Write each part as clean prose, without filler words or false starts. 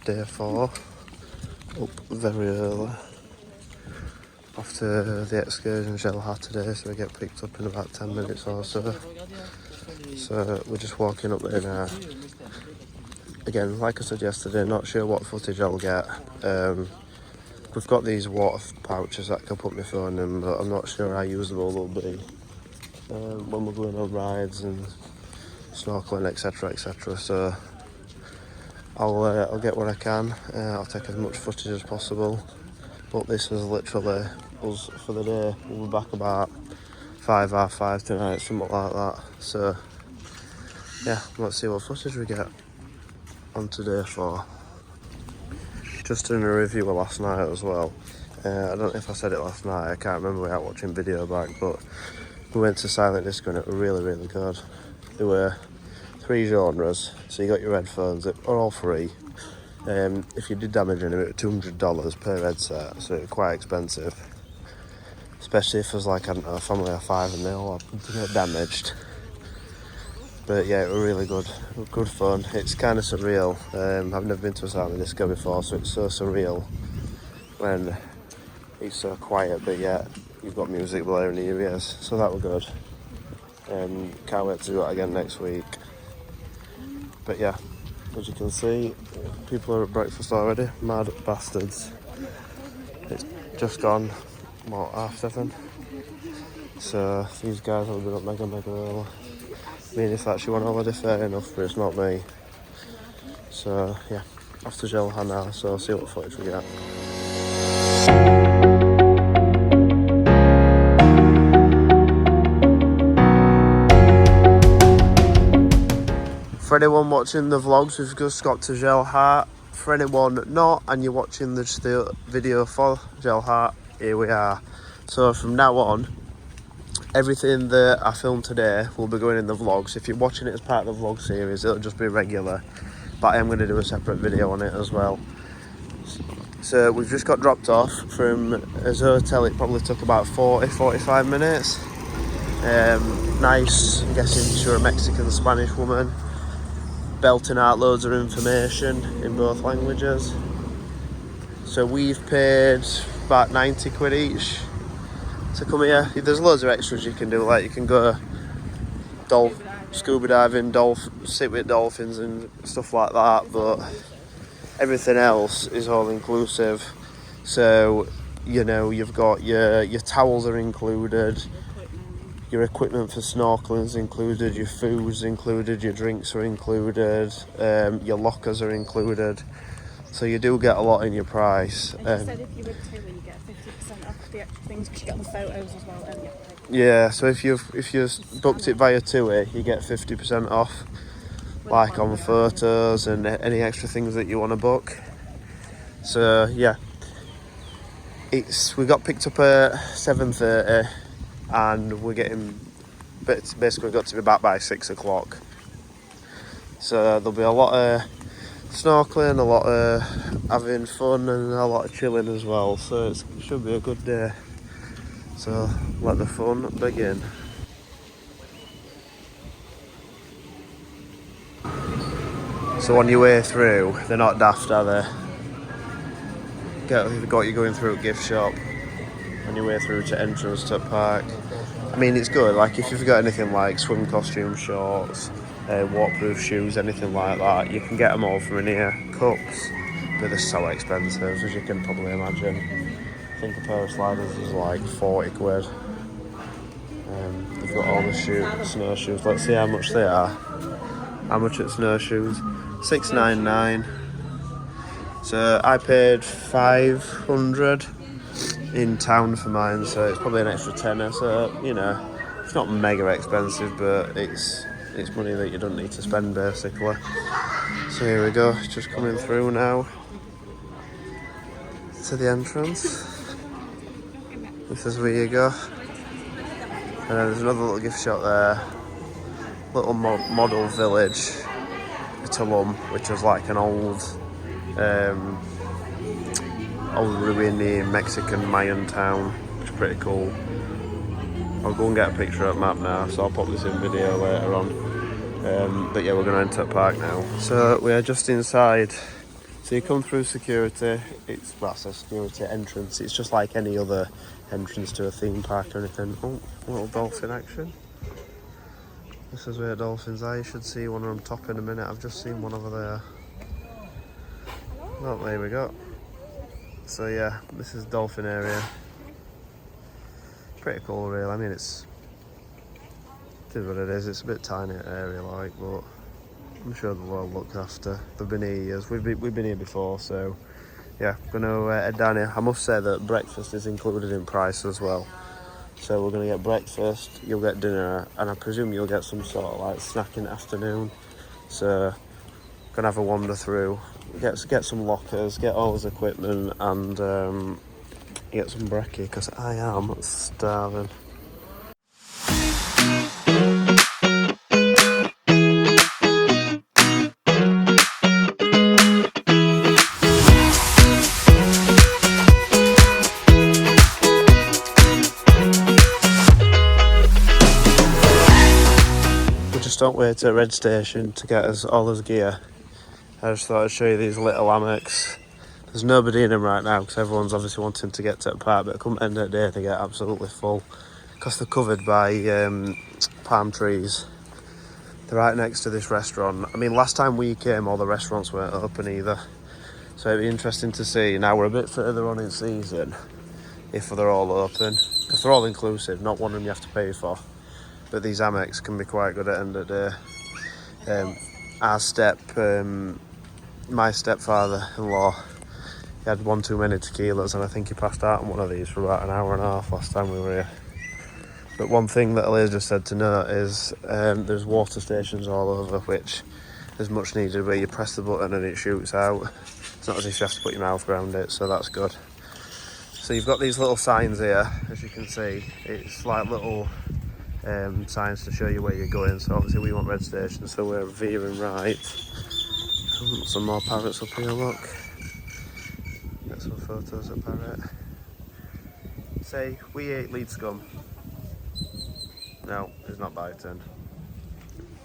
day 4. Up very early. Off to the excursion XEL HA today, so we get picked up in about 10 minutes or so. So we're just walking up there now. Again, like I said yesterday, not sure what footage I'll get. We've got these water pouches that I can put my phone in, but I'm not sure how usable they'll be when we're going on rides and snorkeling, etc, etc. So I'll get what I can. I'll take as much footage as possible. But this is literally us for the day. We'll be back about 5:30 tonight, something like that. So yeah, let's see what footage we get on today 4. Just doing a review of last night as well. I don't know if I said it last night, I can't remember without watching video back, but we went to Silent Disco and it was really, really good. There were 3 genres, so you got your headphones, that are all free. If you did damage any, it was $200 per headset, so it was quite expensive. Especially if there's like, I don't know, a family of 5 and they all get damaged. But yeah, it was really good fun. It's kind of surreal. I've never been to a Silent Disco before, so it's so surreal when it's so quiet, but yet you've got music blaring in your ears. So that was good. Can't wait to do that again next week. But yeah, as you can see, people are at breakfast already. Mad bastards. It's just gone, what, 7:30? So these guys have been up mega early. I mean, if that's you on holiday, fair enough, but it's not me. So yeah, off to XEL HA now, so I'll see what footage we get. For anyone watching the vlogs, we've just got to XEL HA. For anyone not, and you're watching the video for XEL HA, here we are. So from now on, everything that I filmed today will be going in the vlogs. If you're watching it as part of the vlog series, it'll just be regular. But I am going to do a separate video on it as well. So we've just got dropped off from a hotel. It probably took about 40-45 minutes. Nice, I'm guessing she's a Mexican Spanish woman, belting out loads of information in both languages. So we've paid about 90 quid each to come here. There's loads of extras you can do, like you can go scuba diving, sit with dolphins and stuff like that, but everything else is all inclusive. So, you know, you've got your towels are included, your equipment for snorkeling is included, your food's included, your drinks are included, your lockers are included. So you do get a lot in your price. And you said if you were two, you get 50% off the extra things because you get the photos as well, don't you? Yeah, so if you booked it via TUI, you get 50% off, like on photos and any extra things that you want to book. So yeah, we got picked up at 7:30, and we're getting basically got to be back by 6 o'clock. So there'll be a lot of snorkeling, a lot of having fun, and a lot of chilling as well. So it should be a good day. So let the fun begin. So on your way through, they're not daft, are they? They've got you going through a gift shop on your way through to entrance to park. I mean, it's good. Like if you've got anything like swim costume, shorts, waterproof shoes, anything like that, you can get them all from in here. Cups, but they're so expensive, as you can probably imagine. I think a pair of sliders is like 40 quid. They've got all the snowshoes. Let's see how much they are. How much at snowshoes? $6.99. So I paid 500 in town for mine, so it's probably an extra tenner. So you know, it's not mega expensive, but it's money that you don't need to spend basically. So here we go, just coming through now to the entrance. This is where you go. And then there's another little gift shop there. Little model village, Tulum, which was like an old ruiny Mexican Mayan town, which is pretty cool. I'll go and get a picture of the map now, so I'll pop this in video later on. But yeah, we're going to enter the park now. So we are just inside So you come through security, it's, well, it's a security entrance, it's just like any other entrance to a theme park or anything. Oh, little dolphin action. This is where dolphins are, you should see one on top in a minute, I've just seen one over there. Oh, there we go. So yeah, this is dolphin area. Pretty cool really, I mean it is what it is, it's a bit tiny area like, but I'm sure the world looks after. They've been here years, we've been here before, so yeah, gonna head down here. I must say that breakfast is included in price as well. So we're gonna get breakfast, you'll get dinner, and I presume you'll get some sort of like snack in the afternoon. So gonna have a wander through, get some lockers, get all his equipment, and get some brekkie because I am starving. Don't wait at Red Station to get us all his gear. I just thought I'd show you these little hammocks. There's nobody in them right now because everyone's obviously wanting to get to the park, but come end of the day they get absolutely full because they're covered by palm trees. They're right next to this restaurant. I mean, last time we came all the restaurants weren't open either, so it'd be interesting to see. Now we're a bit further on in season if they're all open, because they're all inclusive, not one of them you have to pay for. But these hammocks can be quite good at the end of the day. My stepfather-in-law, he had one too many tequilas and I think he passed out on one of these for about an hour and a half last time we were here. But one thing that Elias just said to note is there's water stations all over, which is much needed, where you press the button and it shoots out. It's not as if you have to put your mouth around it, so that's good. So you've got these little signs here, as you can see. It's like little signs to show you where you're going. So obviously we want Red Station, so we're veering right. Some more parrots up here, look. Get some photos of parrot. Say, we ate lead scum. No, it's not biting.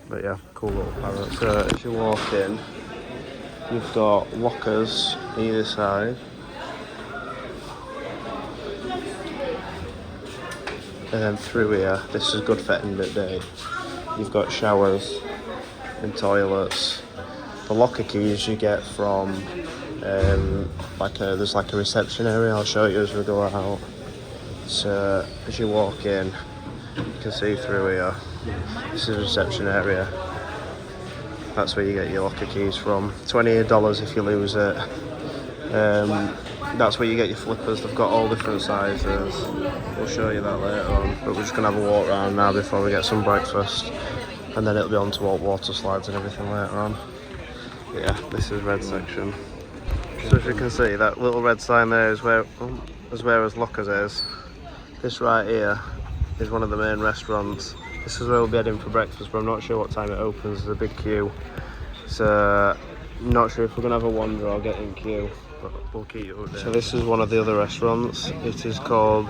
But yeah, cool little parrot. So as you walk in, you've got lockers either side. And then through here, this is good for end of day. You've got showers and toilets. The locker keys you get from there's like a reception area. I'll show you as we go out. So as you walk in, you can see through here. This is a reception area. That's where you get your locker keys from. $28 if you lose it. That's where you get your flippers. They've got all different sizes. We'll show you that later on, but we're just gonna have a walk around now before we get some breakfast, and then it'll be on to water slides and everything later on. But yeah, this is red section. So as you can see, that little red sign there is where his lockers is. This right here is one of the main restaurants. This is where we'll be heading for breakfast, but I'm not sure what time it opens. There's a big queue, so I'm not sure if we're gonna have a wander or get in queue, but we'll keep you updated. So this is one of the other restaurants. It is called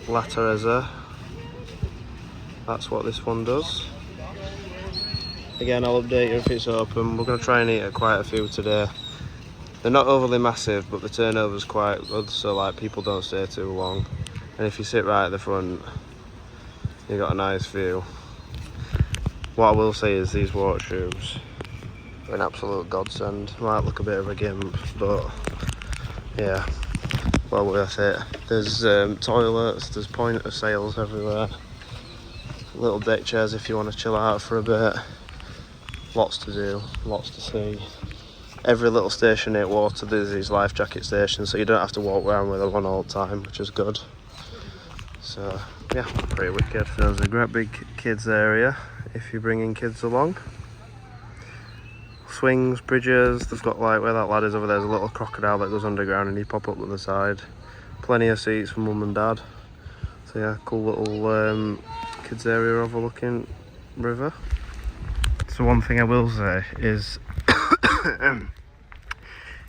La Teresa. That's what this one does. Again, I'll update you if it's open. We're going to try and eat at quite a few today. They're not overly massive, but the turnover's quite good, so like people don't stay too long. And if you sit right at the front, you got a nice view. What I will say is these water tubes are an absolute godsend. Might look a bit of a gimp, but yeah, well worth it. There's toilets, there's point of sales everywhere. Little deck chairs if you want to chill out for a bit. Lots to do, lots to see. Every little station near water, there's these life jacket stations, so you don't have to walk around with one all the time, which is good. So yeah, pretty wicked. There's a great big kids area if you're bringing kids along. Swings, bridges, they've got like where that lad is over there, there's a little crocodile that goes underground and you pop up to the side. Plenty of seats for mum and dad. So yeah, cool little kids area overlooking river. So one thing I will say is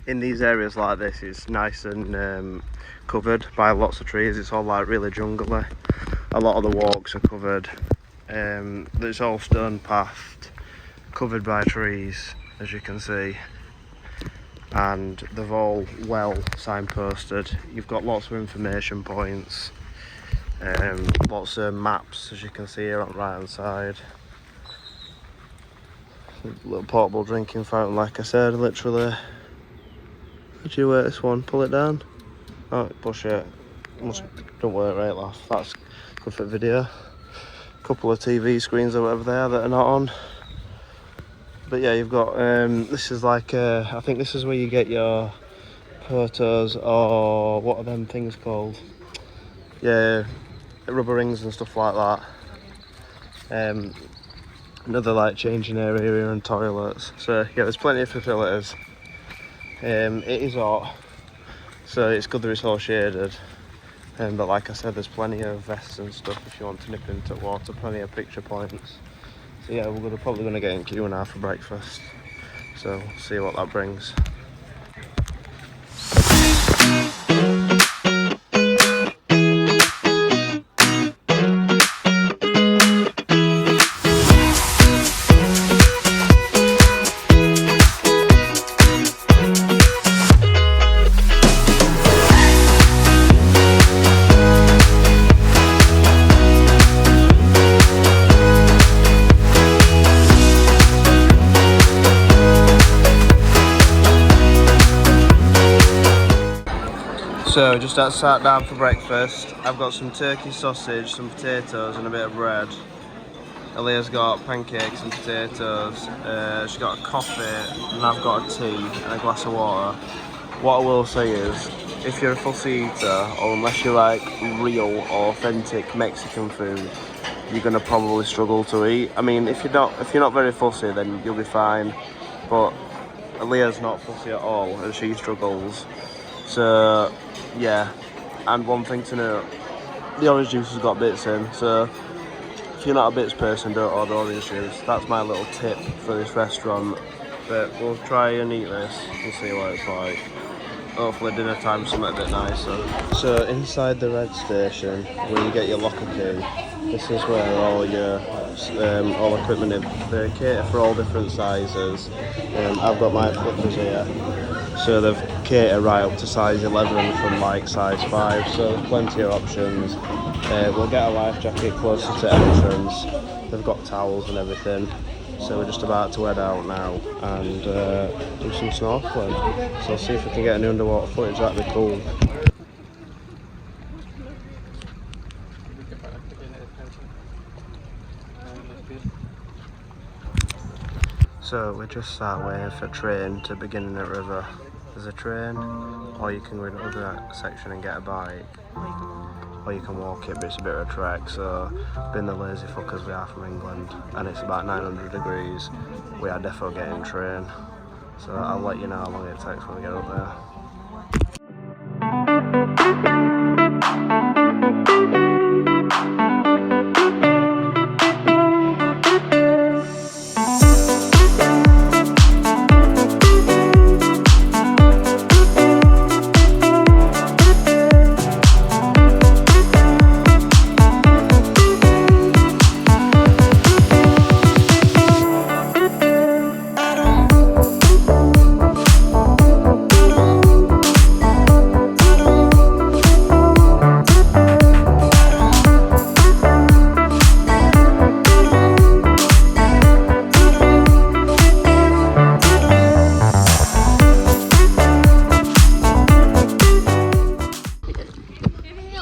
in these areas like this, it's nice and covered by lots of trees. It's all like really jungly. A lot of the walks are covered. It's all stone pathed, covered by trees, as you can see. and they've all well signposted. You've got lots of information points, lots of maps, as you can see here on the right hand side. A little portable drinking fountain, like I said, literally. Did you work this one? Pull it down. Oh, push it. Don't work right, laugh. That's good for video. Couple of TV screens or whatever they are that are not on. But yeah, you've got this is like I think this is where you get your photos, or what are them things called? Yeah, rubber rings and stuff like that. Another like changing area and toilets. So yeah, there's plenty of facilities. It is hot, so it's good that it's all shaded. But like I said, there's plenty of vests and stuff if you want to nip into water. Plenty of picture points. So yeah, we're probably going to get in Q&R for breakfast. So we'll see what that brings. So just sat down for breakfast. I've got some turkey sausage, some potatoes and a bit of bread. Aaliyah's got pancakes and potatoes. She's got a coffee and I've got a tea and a glass of water. What I will say is, if you're a fussy eater, or unless you like real or authentic Mexican food, you're gonna probably struggle to eat. I mean, if you're not very fussy, then you'll be fine. But Aaliyah's not fussy at all and she struggles. So yeah, and one thing to note, the orange juice has got bits in, so if you're not a bits person, don't order orange juice. That's my little tip for this restaurant. But we'll try and eat this and see what it's like. Hopefully dinner time something a bit nicer. So inside the red station, where you get your locker key, this is where all your all equipment is. They cater for all different sizes. I've got my flippers here. So they've catered right up to size 11 from like size 5, so there's plenty of options. We'll get a life jacket closer to entrance. They've got towels and everything. So we're just about to head out now and do some snorkeling. So see if we can get any underwater footage, that'd be cool. So we just sat waiting for a train to begin in the river. There's a train, or you can go to the other section and get a bike, or you can walk it, but it's a bit of a trek. So being the lazy fuckers we are from England, and it's about 900 degrees, we are definitely getting a train. So I'll let you know how long it takes when we get up there.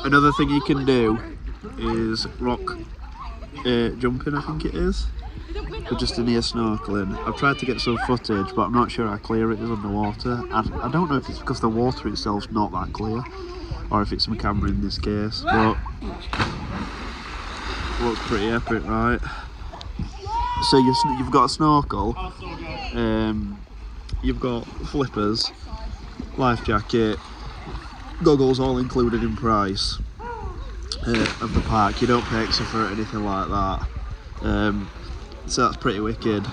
Another thing you can do is rock jumping, I think it is. We're just in here snorkeling. I've tried to get some footage, but I'm not sure how clear it is underwater. I don't know if it's because the water itself's not that clear, or if it's my camera in this case, but looks pretty epic, right? So you've got a snorkel, you've got flippers, life jacket, goggles, all included in price of the park. You don't pay extra for it or anything like that. So that's pretty wicked.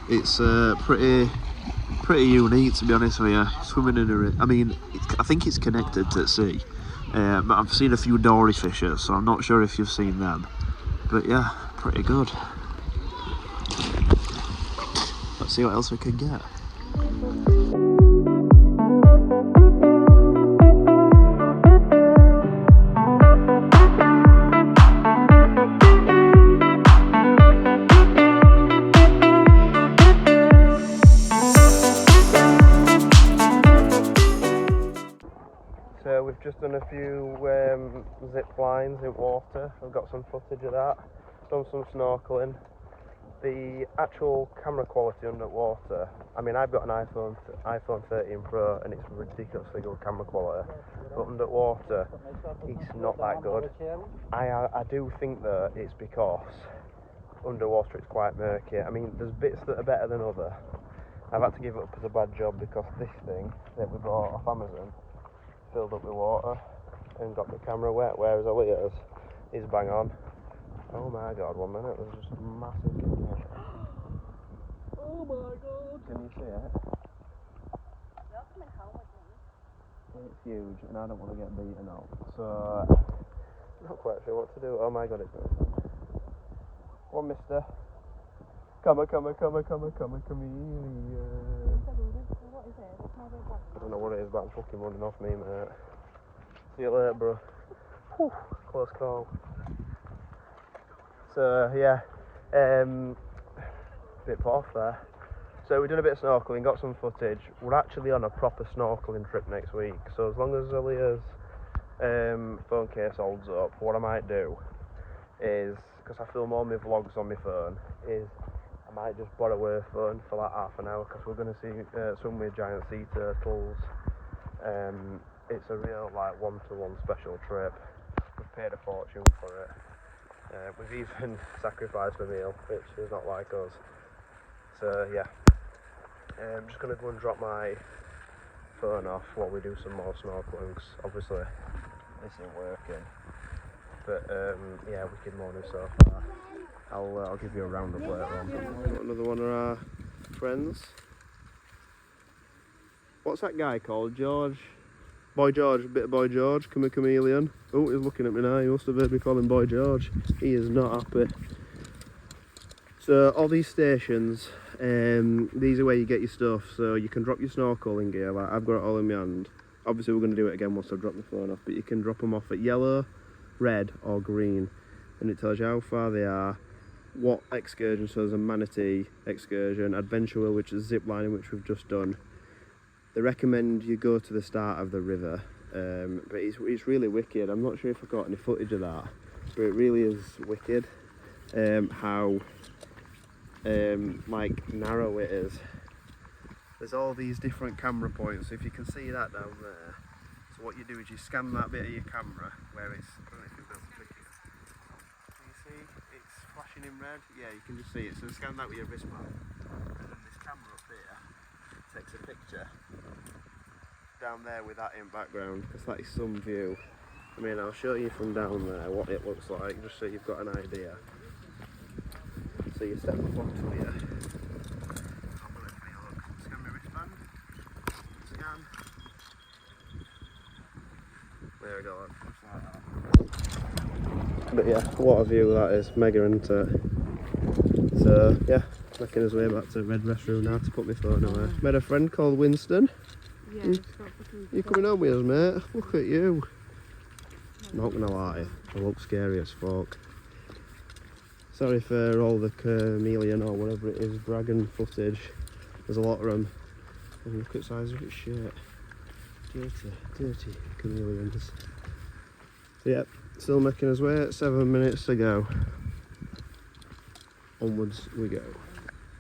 It's pretty unique, to be honest with you. Swimming in a, I mean, I think it's connected to the sea. But I've seen a few dory fishes, so I'm not sure if you've seen them. But yeah, pretty good. Let's see what else we can get. So we've just done a few zip lines in water. I've got some footage of that. Done some snorkeling. The actual camera quality underwater, I mean, I've got an iPhone 13 Pro and it's ridiculously good camera quality, but underwater it's not that good. I do think that it's because underwater it's quite murky. I mean, there's bits that are better than other. I've had to give it up as a bad job because this thing that we bought off Amazon filled up with water and got the camera wet, whereas Aaliyah's is bang on. Oh my god, 1 minute, there's just a massive thing here. Oh my god! Can you see it? You're coming home with me. It's huge and I don't want to get beaten up, so I'm not quite sure what to do. Oh my god, it's going. One mister. Come a chameleon. What is it? It's my red one. I don't know what it is, but I'm fucking running off me, mate. See you later, bro. Whew, close call. So, yeah, bit put off there. So we've done a bit of snorkeling, got some footage. We're actually on a proper snorkeling trip next week. So as long as Aaliyah's phone case holds up, what I might do is, because I film all my vlogs on my phone, is I might just borrow her phone for like half an hour because we're going to see some with giant sea turtles. It's a real like one-to-one special trip. We've paid a fortune for it. We've even sacrificed a meal, which is not like us. So yeah, I'm just going to go and drop my phone off while we do some more snorkeling. Obviously this ain't working, but yeah, wicked morning so far. I'll give you a roundup later on. Another one of our friends. What's that guy called? George? Boy George, a bit of Boy George, come a chameleon. Oh, he's looking at me now, he must have heard me call him Boy George. He is not happy. So all these stations, these are where you get your stuff, so you can drop your snorkeling gear, like I've got it all in my hand. Obviously we're going to do it again once I've dropped the phone off, but you can drop them off at yellow, red or green, and it tells you how far they are, what excursion, so there's a manatee excursion, adventure wheel, which is zip lining, which we've just done. They recommend you go to the start of the river, but it's really wicked. I'm not sure if I've got any footage of that, but it really is wicked how like narrow it is. There's all these different camera points, so if you can see that down there, so what you do is you scan that bit of your camera where it's, I don't know if you'll be able to click it. Can you see it's flashing in red? Yeah, you can just see it. So scan that with your wristband, and then this camera up here takes a picture down there with that in background, because that is some view. I mean, I'll show you from down there what it looks like, just so you've got an idea. So you step up onto here. Have a look. Scan my wristband. Scan. There we go. But yeah, what a view that is. Mega, isn't it? So yeah, making his way back to Red Restroom now to put my phone away. Met a friend called Winston. Yeah, You coming home with us, mate? Look at you. Not gonna lie, I look scary as fuck. Sorry for all the chameleon or whatever it is, dragon footage. There's a lot of them. And look at the size of its shit. Dirty chameleons. So yeah, still making us way, 7 minutes to go. Onwards we go.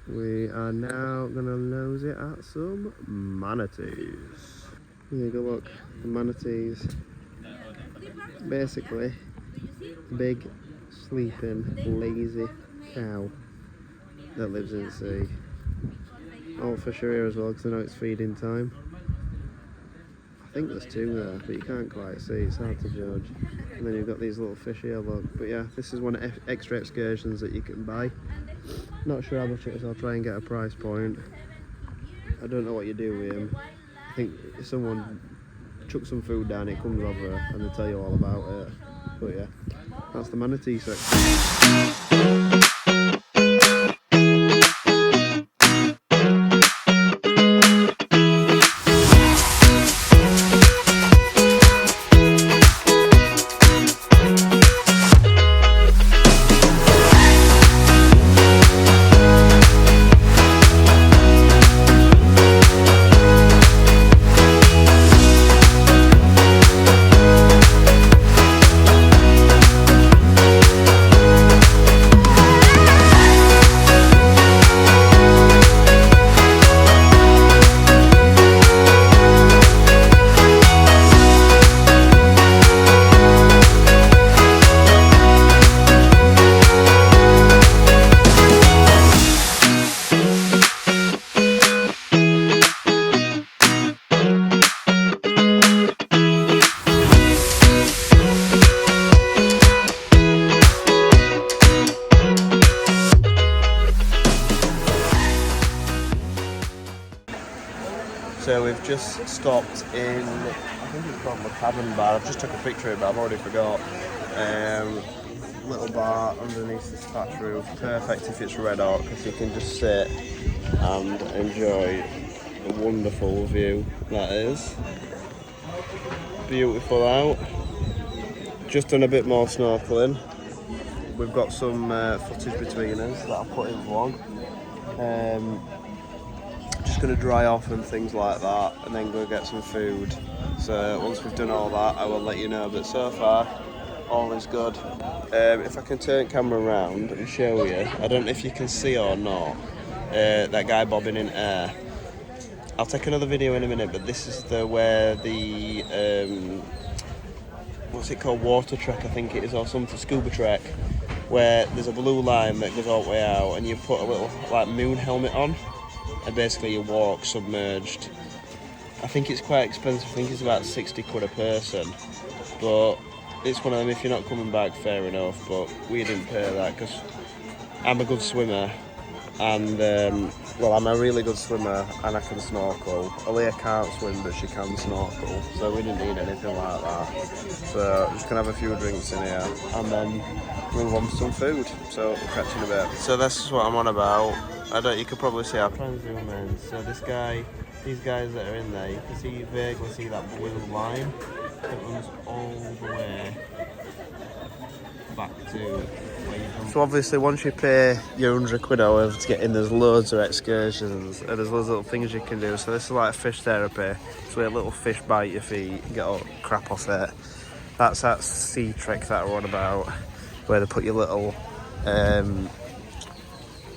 We are now gonna nose it at some manatees. Here you go, look, the manatees. Basically, big, sleeping, lazy cow that lives in the sea. All fish are here as well, because I know it's feeding time. I think there's two there, but you can't quite see, it's hard to judge. And then you've got these little fish here, look. But yeah, this is one of extra excursions that you can buy. Not sure how much it is, I'll try and get a price point. I don't know what you do with him. I think if someone chucks some food down, it comes over and they tell you all about it. But yeah, that's the manatee section. just stopped in, I think it's called the Cabin Bar. I've just took a picture of it, but I've already forgot. Little bar underneath this thatch roof, perfect if it's red hot because you can just sit and enjoy the wonderful view that is. Beautiful out. Just done a bit more snorkeling. We've got some footage between us that I'll put in vlog. Just going to dry off and things like that, and then go get some food. So once we've done all that, I will let you know. But so far, all is good. If I can turn camera around and show you, I don't know if you can see or not, that guy bobbing in air. I'll take another video in a minute, but this is where the what's it called, water trek I think it is, or something, scuba trek, where there's a blue line that goes all the way out and you put a little like moon helmet on and basically you walk submerged. I think it's quite expensive, I think it's about 60 quid a person, but it's one of them, if you're not coming back, fair enough, but we didn't pay that because I'm a good swimmer and well, I'm a really good swimmer and I can snorkel. Aaliyah can't swim but she can snorkel, so we didn't need anything like that. So just gonna have a few drinks in here and then move on to some food. So we'll catch you in a bit. So this is what I'm on about. You could probably see, I'll try and zoom in. So these guys that are in there, you can see, vaguely see that blue line that runs all the way back to where you come. So obviously once you pay your 100 quid however to get in, there's loads of excursions and there's loads of little things you can do. So this is like fish therapy, so a little fish bite your feet and get all crap off it. That's that sea trek that we're on about, where they put your little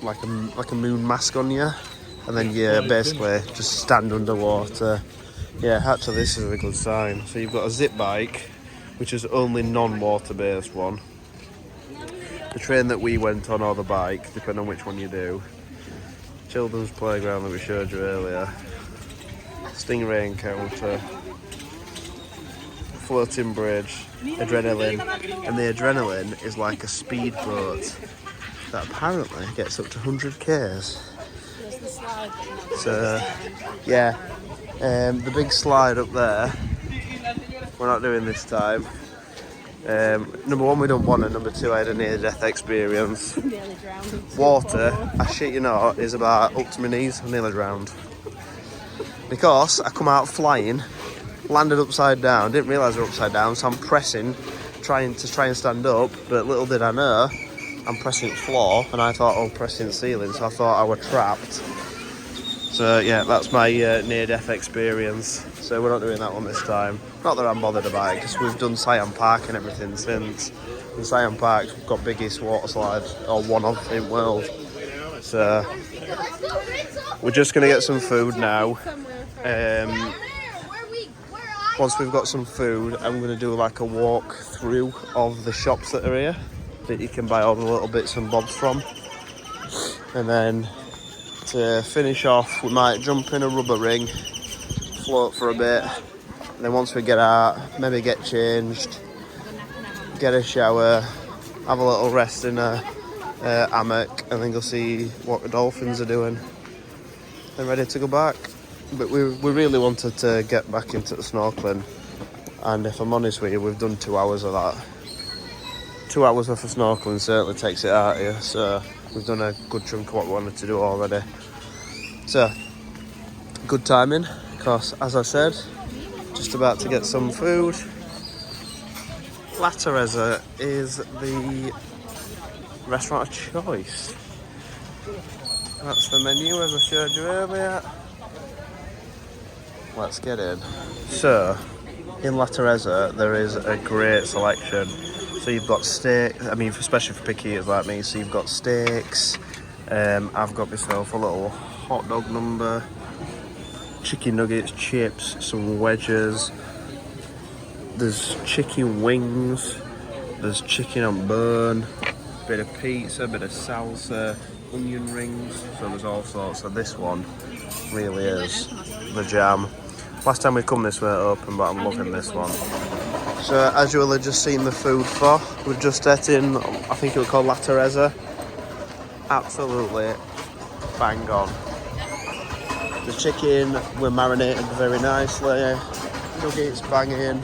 like a moon mask on you and then you basically just stand underwater. Yeah, actually this is a good sign. So you've got a zip bike, which is only non-water based one. The train that we went on, or the bike, depending on which one you do. Children's playground that we showed you earlier. Stingray encounter. Floating bridge. Adrenaline. And the adrenaline is like a speedboat that apparently gets up to 100 k's. So, yeah. The big slide up there, we're not doing this time. Number one, we don't want it. Number two, I had a near-death experience. Nearly drowned. Water, I shit you not, is about up to my knees. I nearly drowned. Because I come out flying, landed upside down, didn't realise we were upside down, so I'm pressing, trying and stand up, but little did I know, I'm pressing the floor, and I thought I was pressing the ceiling, so I thought I was trapped. So yeah, that's my near-death experience. So we're not doing that one this time. Not that I'm bothered about it, because we've done Siam Park and everything since. In Siam Park, we've got biggest water slide, or one of in world. So we're just going to get some food now. Once we've got some food, I'm going to do like a walk through of the shops that are here, that you can buy all the little bits and bobs from. And then to finish off, we might jump in a rubber ring, float for a bit, and then once we get out, maybe get changed, get a shower, have a little rest in a hammock, and then go see what the dolphins are doing, and ready to go back. But we really wanted to get back into the snorkeling, and if I'm honest with you, we've done 2 hours of that. 2 hours worth of snorkeling certainly takes it out of you, so we've done a good chunk of what we wanted to do already. So, good timing, because as I said, just about to get some food. La Teresa is the restaurant of choice. That's the menu as I showed you earlier. Let's get in. So, in La Teresa, there is a great selection. So you've got steak, I mean, especially for picky eaters like me, so you've got steaks, I've got myself a little hot dog number, chicken nuggets, chips, some wedges, there's chicken wings, there's chicken on bone, bit of pizza, bit of salsa, onion rings, so there's all sorts. So this one really is the jam. Last time we come this way open, but I'm loving this one. So as you will have just seen the food for, we've just ate in, I think it was called La Teresa. Absolutely bang on. The chicken were marinated very nicely. Nuggets banging.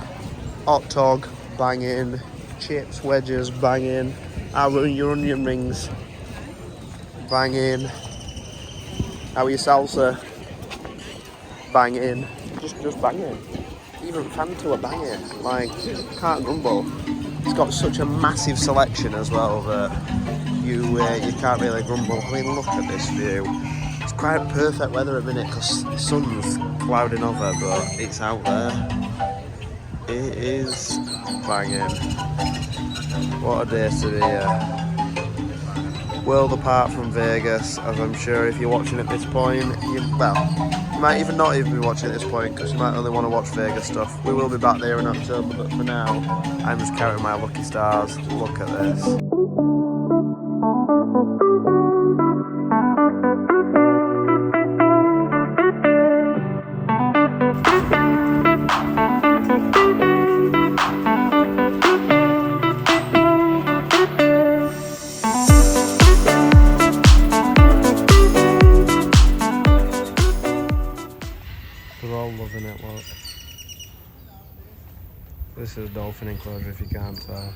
Hot dog banging. Chips, wedges banging. Your onion rings banging. How are your salsa? Banging. Just banging. Even Fanta are banging. Like, can't grumble. It's got such a massive selection as well that you can't really grumble. I mean, look at this view. It's quite perfect weather at the minute because the sun's clouding over, but it's out there. It is banging. What a day to be here. World apart from Vegas, as I'm sure if you're watching at this point, you might even not even be watching at this point because you might only want to watch Vegas stuff. We will be back there in October, but for now, I'm just counting my lucky stars. Look at this. They're all loving it, look. This is a dolphin enclosure if you can't tell.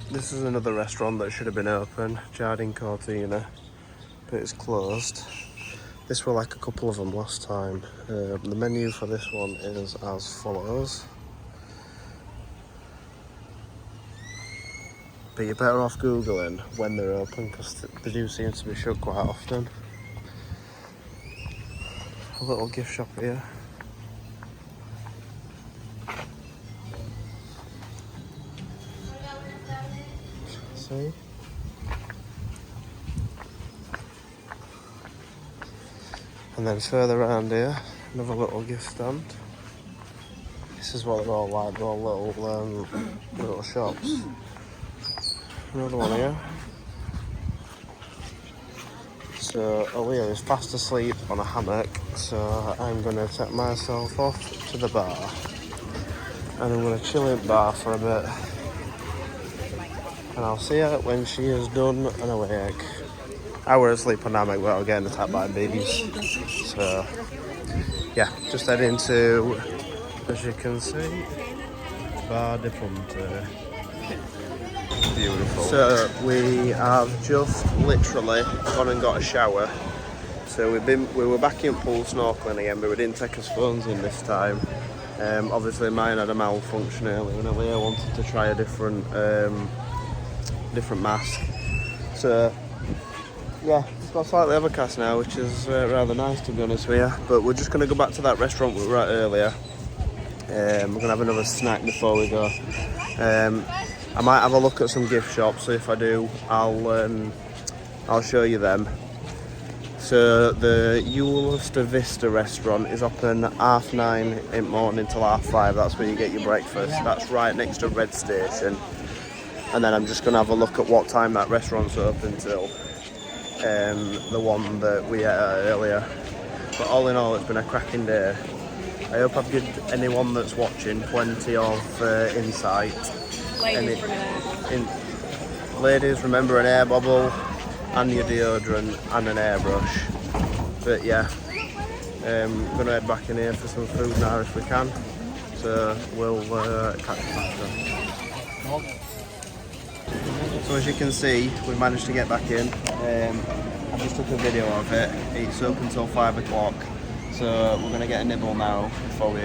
This is another restaurant that should have been open, Jardin Cortina, but it's closed. This were like a couple of them last time. The menu for this one is as follows. But you're better off Googling when they're open because they do seem to be shut quite often. A little gift shop here. See? And then further around here, another little gift stand. This is what they're all like, they're all little shops. Another one here. So Aaliyah is fast asleep on a hammock, so I'm going to take myself off to the bar. And I'm going to chill in the bar for a bit. And I'll see her when she is done and awake. I were asleep on hammock without getting attacked by bees. So, yeah, just heading to, as you can see, Bar de Punta. Beautiful. So, we have just literally gone and got a shower. So we were back in pool snorkeling again, but we didn't take us phones in this time. Obviously mine had a malfunction earlier and Aaliyah wanted to try a different mask. So yeah, it's got slightly overcast now, which is rather nice to be honest with you. But we're just going to go back to that restaurant we were at earlier. We're going to have another snack before we go. I might have a look at some gift shops, so if I do, I'll show you them. So the Ulster Vista restaurant is open 9:30 in the morning till 5:30. That's where you get your breakfast. That's right next to Red Station. And then I'm just going to have a look at what time that restaurant's open till. The one that we ate at earlier. But all in all, it's been a cracking day. I hope I've given anyone that's watching plenty of insight. Ladies, remember an air bubble and your deodorant and an airbrush. But yeah, I'm going to head back in here for some food now if we can. So we'll catch you after. So as you can see, we've managed to get back in. I just took a video of it. It's open till 5 o'clock. So we're going to get a nibble now before we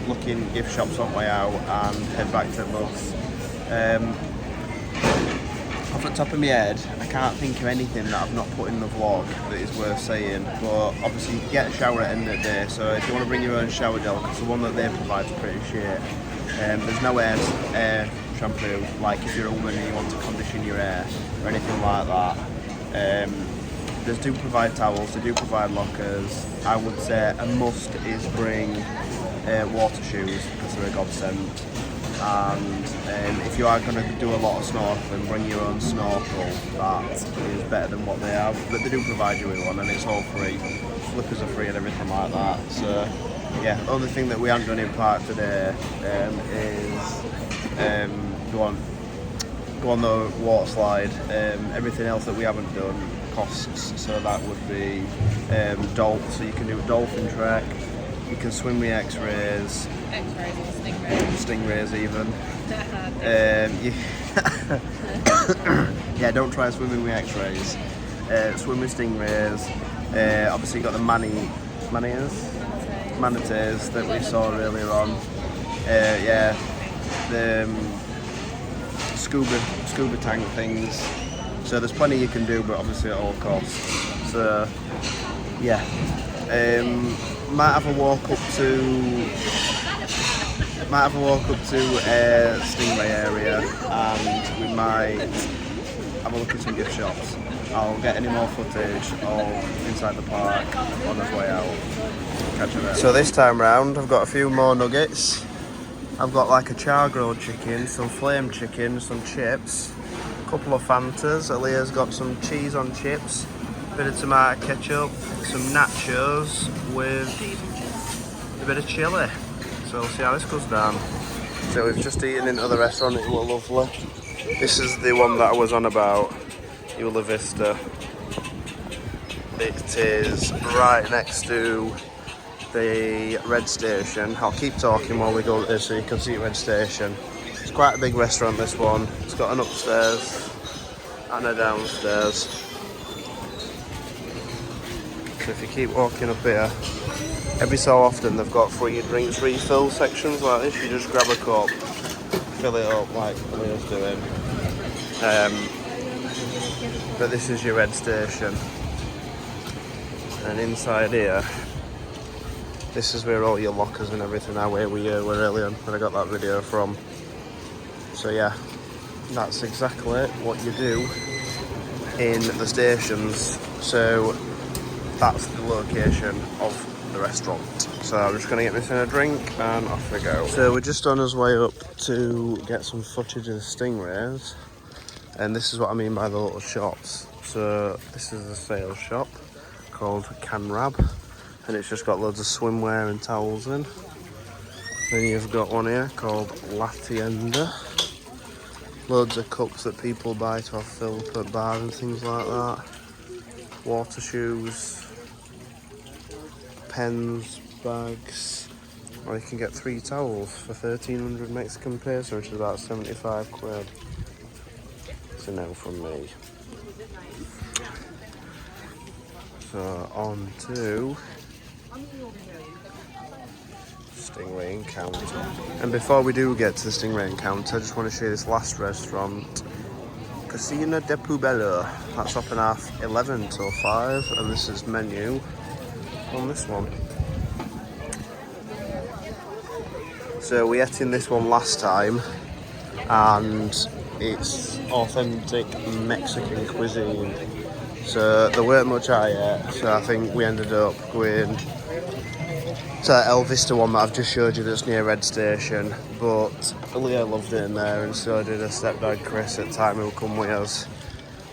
look in gift shops on the way out and head back to the bus. Off the top of my head, I can't think of anything that I've not put in the vlog that is worth saying. But obviously you get a shower at the end of the day. So if you want to bring your own shower gel, because the one that they provide is pretty shit. There's no air shampoo, like if you're a woman and you want to condition your hair or anything like that. They do provide towels, they do provide lockers. I would say a must is bring water shoes because they're a godsend. And if you are going to do a lot of snorkeling, bring your own snorkel. That is better than what they have, but they do provide you with one, and it's all free. Flippers are free and everything like that. So yeah, the only thing that we haven't done in park today is go on the water slide. Everything else that we haven't done costs, so that would be dolphin. So you can do a dolphin trek. You can swim with X-rays. X-rays or stingrays. Stingrays even. Yeah, don't try swimming with X-rays. Swim with stingrays. Obviously, you got the manatees that we saw earlier on. Yeah, the scuba tank things. So there's plenty you can do, but obviously at all costs. So yeah, might have a walk up to Stingray area, and we might have a look at some gift shops. I'll get any more footage of inside the park on his way out. Catch you there. So this time round, I've got a few more nuggets. I've got like a char-grilled chicken, some flame chicken, some chips, a couple of Fantas. Aaliyah's got some cheese on chips, a bit of tomato ketchup, some nachos with a bit of chilli. So we'll see how this goes down. So we've just eaten into the restaurant, it was lovely. This is the one that I was on about, Eula Vista. It is right next to the Red Station. I'll keep talking while we go there so you can see Red Station. It's quite a big restaurant, this one. It's got an upstairs and a downstairs. So if you keep walking up here, every so often they've got free drinks refill sections like this. You just grab a cup, fill it up like Leah's doing. But this is your Red Station. And inside here, this is where all your lockers and everything are, where we were earlier, where I got that video from. So yeah, that's exactly what you do in the stations. So that's the location of the restaurant. So I'm just going to get this in a drink and off we go. So we're just on our way up to get some footage of the Stingrays. And this is what I mean by the little shops. So this is a sales shop called Canrab, and it's just got loads of swimwear and towels in. Then you've got one here called La Tienda. Loads of cups that people buy to have filled up at bars and things like that. Water shoes, pens, bags. Or you can get 3 towels for 1,300 Mexican peso, which is about 75 quid. It's a no from me. So on to Stingray Encounter. And before we do get to the Stingray Encounter, I just want to show you this last restaurant, Cocina de Pubelo. That's open half 11 till 5, and this is menu on this one. So we ate in this one last time, and it's authentic Mexican cuisine. So there weren't much I ate, so I think we ended up going to El Vista one that I've just showed you that's near Red Station. But Leah loved it in there, and so did her stepdad Chris at the time, who'll come with us.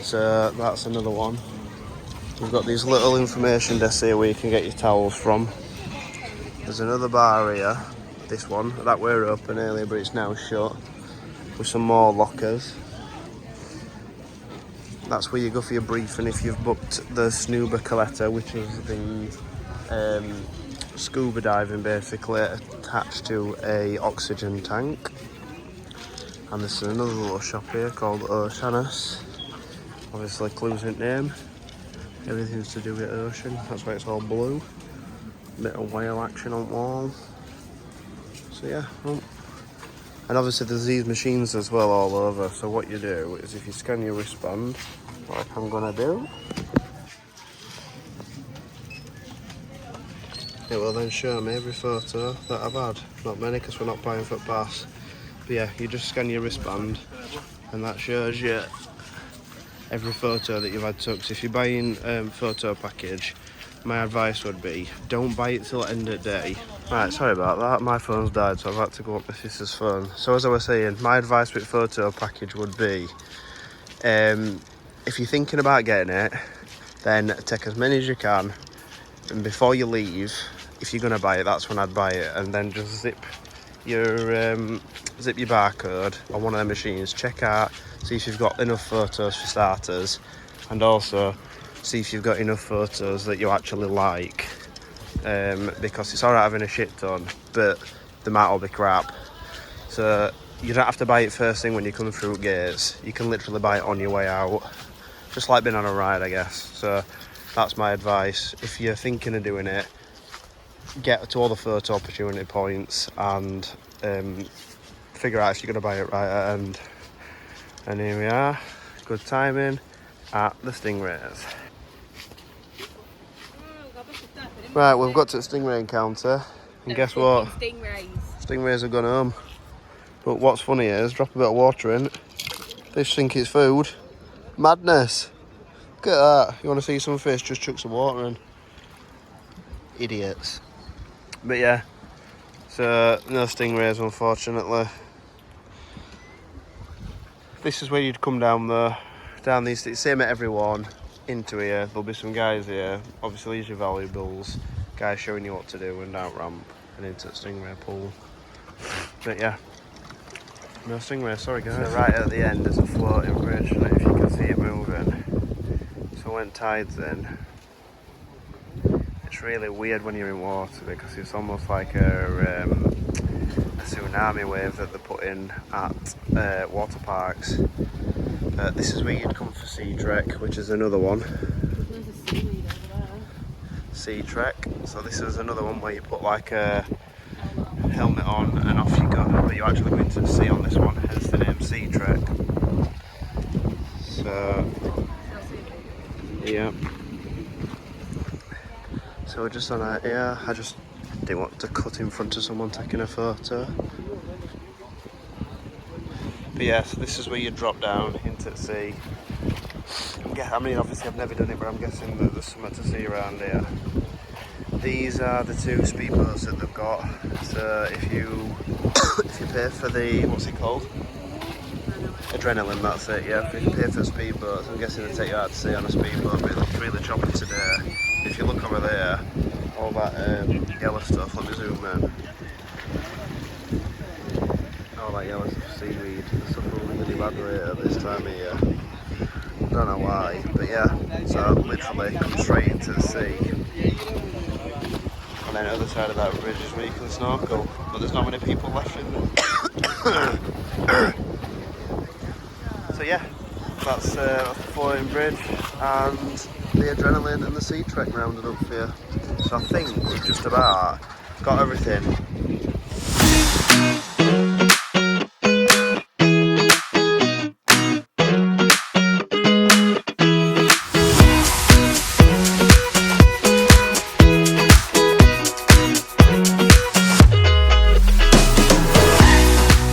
So that's another one. We've got these little information desks here where you can get your towels from. There's another bar here, this one, that were open earlier but it's now shut, with some more lockers. That's where you go for your briefing if you've booked the Snuba Coletta, which is the scuba diving basically attached to a oxygen tank. And this is another little shop here called Oceanus. Obviously clues in name. Everything's to do with ocean, that's why it's all blue. Bit of whale action on wall. So yeah, and obviously there's these machines as well all over. So what you do is if you scan your wristband, like I'm gonna do, it will then show me every photo that I've had. Not many because we're not buying foot pass. But yeah, you just scan your wristband and that shows you every photo that you've had took. So if you're buying photo package, my advice would be, don't buy it till the end of the day. Right, sorry about that, my phone's died, so I've had to go up my sister's phone. So as I was saying, my advice with photo package would be, if you're thinking about getting it, then take as many as you can, and before you leave, if you're going to buy it, that's when I'd buy it, and then just zip your barcode on one of the machines, check out, see if you've got enough photos for starters, and also see if you've got enough photos that you actually like, because it's alright having a shit ton, but they might all be crap. So you don't have to buy it first thing when you come through gates, you can literally buy it on your way out, just like being on a ride, I guess. So that's my advice. If you're thinking of doing it, get to all the photo opportunity points and figure out if you're going to buy it right at end. And here we are, good timing at the Stingrays. Right, we've got to the Stingray encounter, and guess what? Stingrays have gone home. But what's funny is, drop a bit of water in, they just think it's food. Madness! Look at that. You want to see some fish, just chuck some water in. Idiots. But yeah, so no Stingrays unfortunately. This is where you'd come down though, down these, same at everyone, into here. There'll be some guys here, obviously these are your valuables, guys showing you what to do and out ramp and into the Stingray pool. But yeah, no Stingray, sorry guys. So right at the end there's a floating bridge, and if you can see it moving. So when tide's in, it's really weird when you're in water because it's almost like a tsunami wave that they put in at water parks. This is where you'd come for Sea Trek, which is another one. There's a seaweed over there. Sea Trek. So this is another one where you put like a helmet on and off you go, but you actually go into the sea on this one, hence the name Sea Trek. So yeah. So we're just on out here. I just didn't want to cut in front of someone taking a photo. But yeah, so this is where you drop down into the sea. I mean, obviously I've never done it, but I'm guessing that there's something to see around here. These are the two speedboats that they've got. So if you pay for the, what's it called? Adrenaline, that's it, yeah. If you pay for speedboats, I'm guessing they take you out to sea on a speedboat, but it looks really choppy today. If you look over there, all that yellow stuff, let me zoom in. All that yellow stuff, seaweed, the stuff will really bad rate at this time of year. Don't know why, but yeah, so literally come straight into the sea. And then the other side of that bridge is where you can snorkel, but there's not many people left in there. So yeah, that's the floating bridge and the adrenaline and the Sea Trek rounded up for you. So I think we've just about got everything.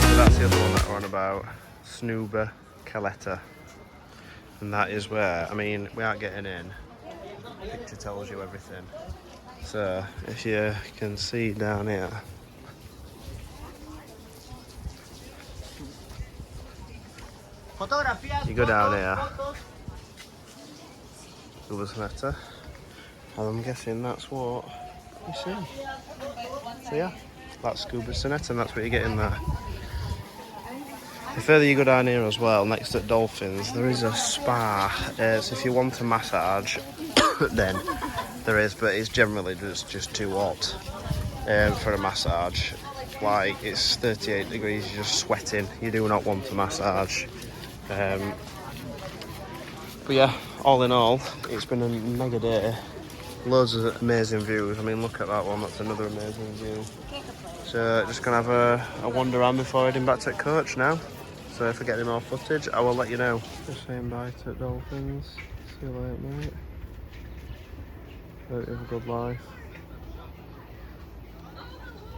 So that's the other one that we're on about, Snoober Caletta. And that is where, I mean, we aren't getting in. The picture tells you everything. So if you can see down here, you go down here, Scuba Sonata, and I'm guessing that's what you see. So yeah, that's Scuba Sonata and that's what you get in there. The further you go down here as well, next to dolphins, there is a spa. So if you want a massage, then there is, but it's generally just too hot for a massage. Like, it's 38 degrees, you're just sweating. You do not want a massage. But yeah, all in all, it's been a mega day. Loads of amazing views. I mean, look at that one, that's another amazing view. So just gonna have a wander around before heading back to the coach now. So if I get any more footage, I will let you know. Just saying bye to dolphins. See you later, mate. Hope you have a good life.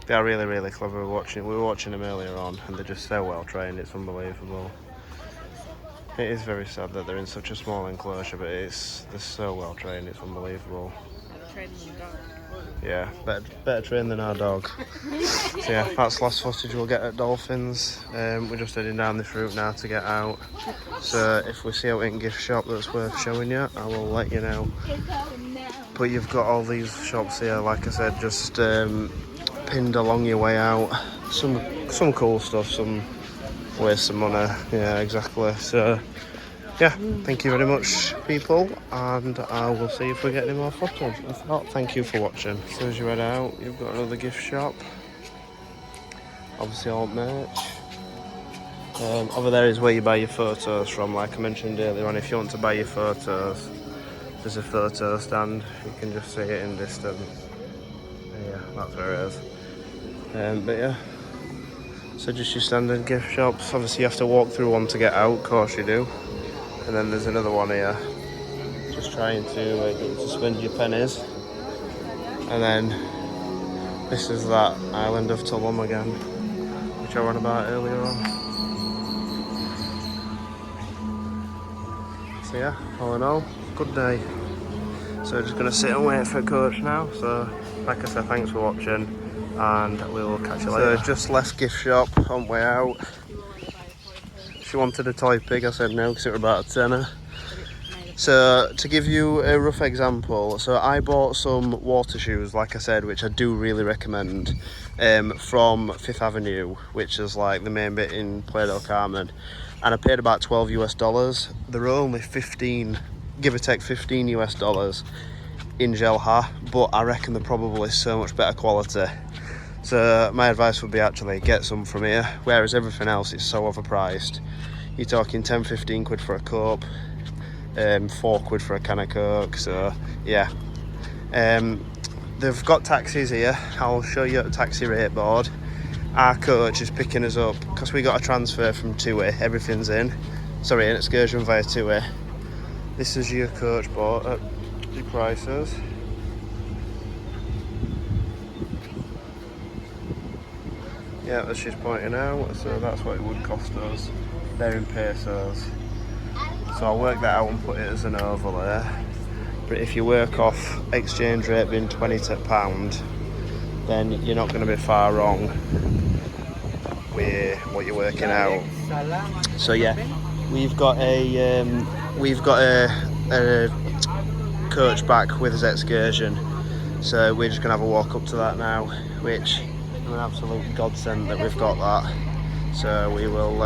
They are really, really clever. We were watching them earlier on, and they're just so well trained. It's unbelievable. It is very sad that they're in such a small enclosure, but they're so well trained. It's unbelievable. training than a dog. Yeah, better train than our dog. So yeah, that's the last footage we'll get at Dolphins. We're just heading down this route now to get out. So if we see out in gift shop that's worth showing you, I will let you know. But you've got all these shops here, like I said, just pinned along your way out. Some cool stuff, some waste some money. Yeah, exactly. So yeah, thank you very much, people, and I will see if we get any more footage. If not, thank you for watching. As soon as you head out, you've got another gift shop. Obviously all merch. Over there is where you buy your photos from, like I mentioned earlier on. If you want to buy your photos, there's a photo stand. You can just see it in distance. Yeah, that's where it is. But yeah, so just your standard gift shops. Obviously you have to walk through one to get out, of course you do. And then there's another one here, just trying to get you to spend your pennies. And then this is that island of Tulum again, which I ran about earlier on. So yeah, all in all, good day. So we're just going to sit and wait for a coach now. So like I said, thanks for watching, and we'll catch you later. So just left gift shop on way out. She wanted a toy pig, I said no because it was about a tenner. So to give you a rough example, so I bought some water shoes, like I said, which I do really recommend, from Fifth Avenue, which is like the main bit in Playa del Carmen, and I paid about $12 US. They're only 15, give or take 15 US in XEL HA, but I reckon they're probably so much better quality. So my advice would be actually get some from here, whereas everything else is so overpriced. You're talking 10-15 quid for a cup, 4 quid for a can of Coke, so yeah. They've got taxis here. I'll show you a taxi rate board. Our coach is picking us up, because we got a transfer from TUI, everything's in. Sorry, an excursion via TUI. This is your coach board at the prices. Yeah, as she's pointing out, so that's what it would cost us. They're in pesos. So I'll work that out and put it as an overlay. But if you work off exchange rate being 20 to £1, then you're not going to be far wrong with what you're working out. So yeah, we've got a coach back with his excursion. So we're just going to have a walk up to that now, which an absolute godsend that we've got that. So we will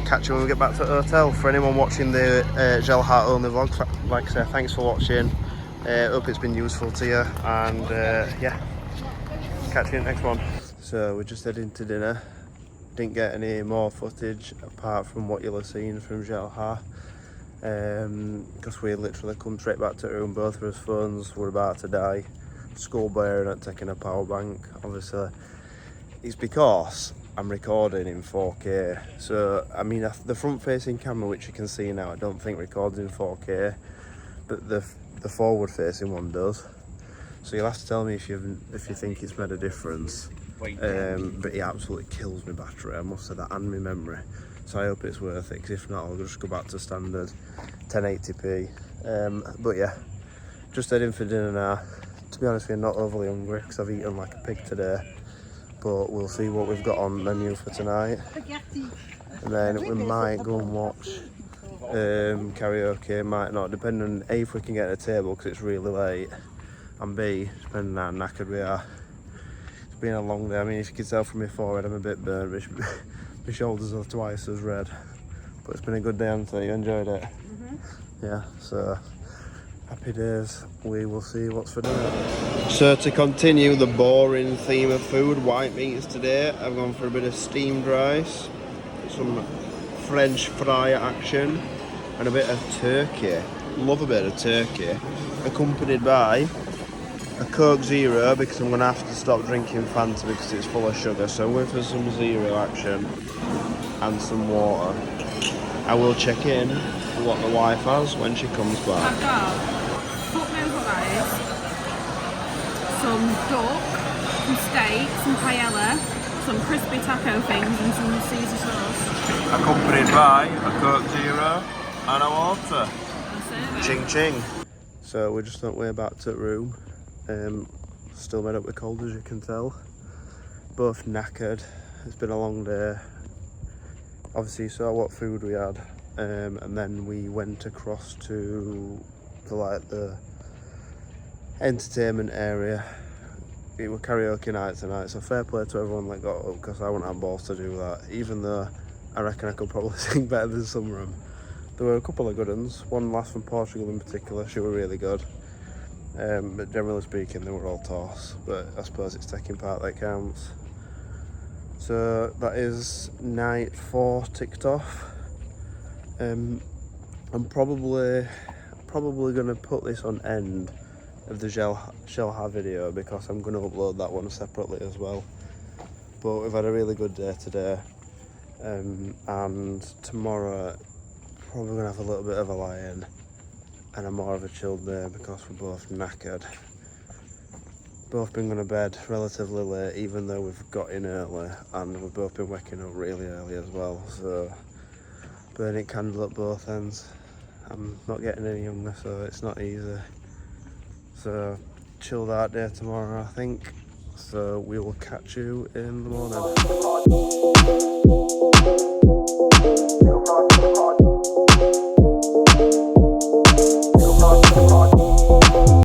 catch you when we get back to the hotel. For anyone watching the XEL HA only vlog, like I said, thanks for watching. Hope it's been useful to you, and yeah, catch you in the next one. So we're just heading to dinner. Didn't get any more footage apart from what you'll have seen from XEL HA, because we literally come straight back to the room. Both of us phones were about to die. Schoolboy not taking a power bank. Obviously it's because I'm recording in 4K, so I mean the front facing camera, which you can see now, I don't think records in 4K, but the forward facing one does. So you'll have to tell me if you think it's made a difference. But it absolutely kills my battery, I must say that, and my memory. So I hope it's worth it, because if not I'll just go back to standard 1080p. But yeah, just heading for dinner now. To be honest with you, not overly hungry because I've eaten like a pig today, but we'll see what we've got on menu for tonight, and then we might go and watch karaoke, might not, depending on A, if we can get a table because it's really late, and B, depending on how knackered we are. It's been a long day. I mean, if you can tell from my forehead I'm a bit burnt, my shoulders are twice as red, but it's been a good day, Anthony. You enjoyed it? Yeah, so happy days. We will see what's for dinner. So to continue the boring theme of food, white meats today, I've gone for a bit of steamed rice, some French fry action, and a bit of turkey. Love a bit of turkey, accompanied by a Coke Zero, because I'm going to have to stop drinking Fanta because it's full of sugar. So I'm going for some Zero action and some water. I will check in with what the wife has when she comes back. I've got fuck knows what that is. Some duck, some steak, some paella, some crispy taco things, and some Caesar sauce. Accompanied by a Coke Zero and a water. That's it. Ching ching. So we're just on the way back to the room. Still made up with cold, as you can tell. Both knackered. It's been a long day. Obviously you saw what food we had, and then we went across to like the entertainment area. It was karaoke night tonight, so fair play to everyone that got up, because I wouldn't have balls to do that, even though I reckon I could probably sing better than some of them. There were a couple of good ones, one lass from Portugal in particular, she were really good. But generally speaking they were all toss, but I suppose it's taking part that counts. So that is night 4 ticked off. I'm probably going to put this on end of the XEL HA video, because I'm going to upload that one separately as well. But we've had a really good day today, and tomorrow probably going to have a little bit of a lie-in and a more of a chilled day, because we're both knackered. Both been going to bed relatively late, even though we've got in early, and we've both been waking up really early as well, so burning candle at both ends. I'm not getting any younger, so it's not easy. So chilled out day tomorrow, I think. So we will catch you in the morning.